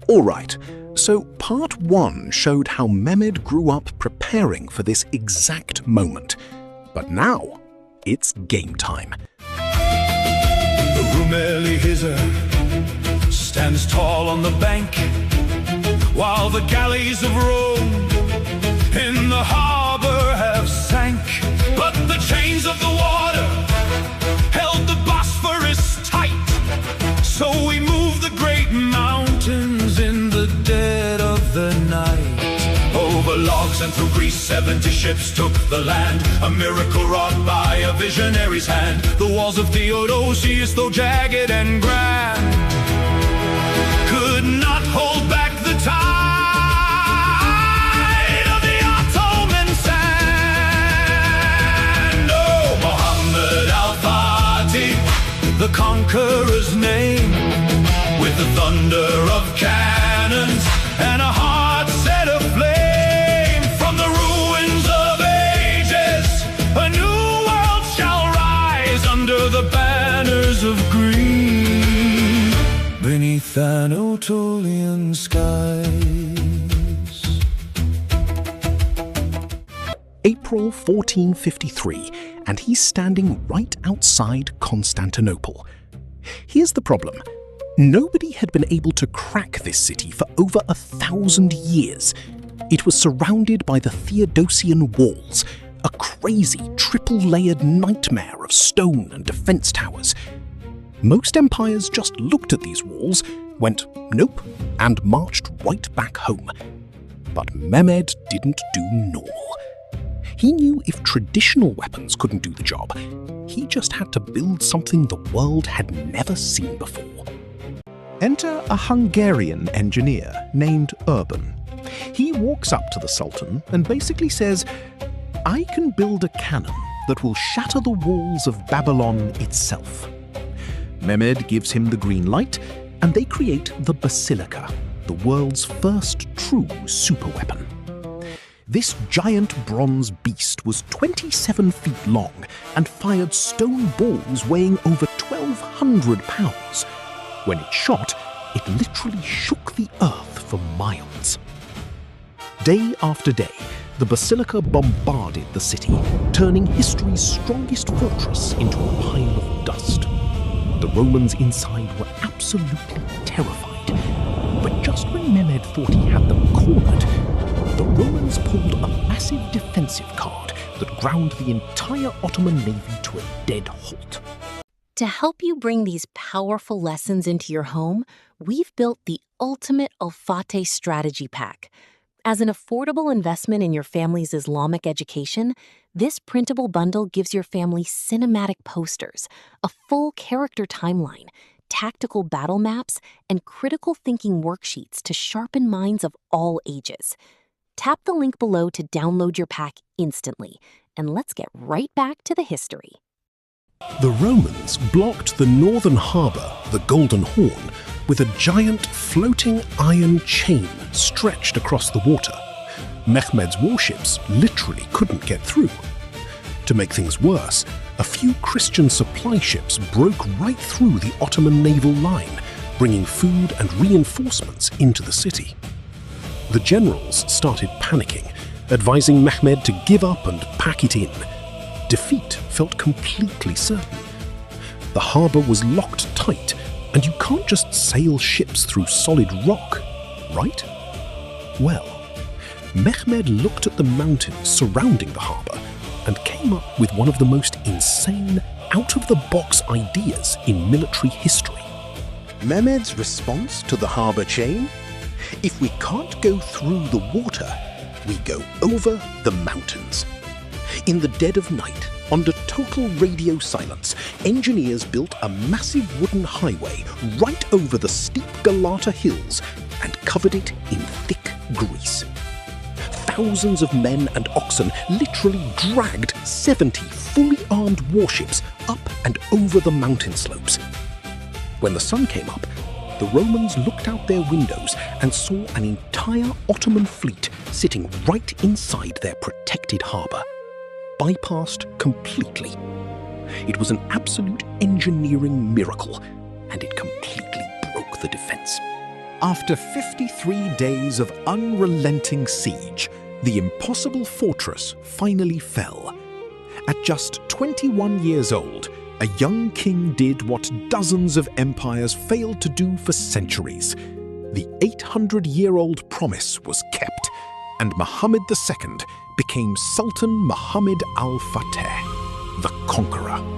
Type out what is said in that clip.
Alright, so part 1 showed how Mehmed grew up preparing for this exact moment. But now, it's game time. The Rumeli Hizar stands tall on the bank, while the galleys of Rome in the harbor have sank. But the chains of the water held the Bosphorus tight, so we moved the great mountains in the dead of the night. Over logs and through Greece, 70 ships took the land, a miracle wrought by a visionary's hand. The walls of Theodosius, though jagged and grand, could not hold back the tide of the Ottoman sand. Oh, Mohammed Al-Fatih, the conqueror's name, with the thunder of cannons and a heart set aflame. From the ruins of ages, a new world shall rise under the banners of green, beneath Anatolian skies. April 1453, and he's standing right outside Constantinople. Here's the problem. Nobody had been able to crack this city for over 1,000 years. It was surrounded by the Theodosian walls, a crazy triple-layered nightmare of stone and defense towers. Most empires just looked at these walls, went nope, and marched right back home. But Mehmed didn't do normal. He knew if traditional weapons couldn't do the job, he just had to build something the world had never seen before. Enter a Hungarian engineer named Urban. He walks up to the Sultan and basically says, "I can build a cannon that will shatter the walls of Babylon itself." Mehmed gives him the green light, and they create the Basilica, the world's first true superweapon. This giant bronze beast was 27 feet long and fired stone balls weighing over 1,200 pounds. When it shot, it literally shook the earth for miles. Day after day, the Basilica bombarded the city, turning history's strongest fortress into a pile of dust. The Romans inside were absolutely terrified. But just when Mehmed thought he had them cornered, the Romans pulled a massive defensive card that ground the entire Ottoman navy to a dead halt. To help you bring these powerful lessons into your home, we've built the ultimate Al-Fatih strategy pack. As an affordable investment in your family's Islamic education, this printable bundle gives your family cinematic posters, a full character timeline, tactical battle maps, and critical thinking worksheets to sharpen minds of all ages. Tap the link below to download your pack instantly, and let's get right back to the history. The Romans blocked the northern harbour, the Golden Horn, with a giant floating iron chain stretched across the water. Mehmed's warships literally couldn't get through. To make things worse, a few Christian supply ships broke right through the Ottoman naval line, bringing food and reinforcements into the city. The generals started panicking, advising Mehmed to give up and pack it in. Defeat felt completely certain. The harbour was locked tight, and you can't just sail ships through solid rock, right? Well, Mehmed looked at the mountains surrounding the harbour and came up with one of the most insane, out-of-the-box ideas in military history. Mehmed's response to the harbour chain? If we can't go through the water, we go over the mountains. In the dead of night, under total radio silence, engineers built a massive wooden highway right over the steep Galata hills and covered it in thick grease. Thousands of men and oxen literally dragged 70 fully armed warships up and over the mountain slopes. When the sun came up, the Romans looked out their windows and saw an entire Ottoman fleet sitting right inside their protected harbour, bypassed completely. It was an absolute engineering miracle, and it completely broke the defence. After 53 days of unrelenting siege, the impossible fortress finally fell. At just 21 years old, a young king did what dozens of empires failed to do for centuries. The 800-year-old promise was kept, and Mehmed II became Sultan Muhammad Al-Fatih, the Conqueror.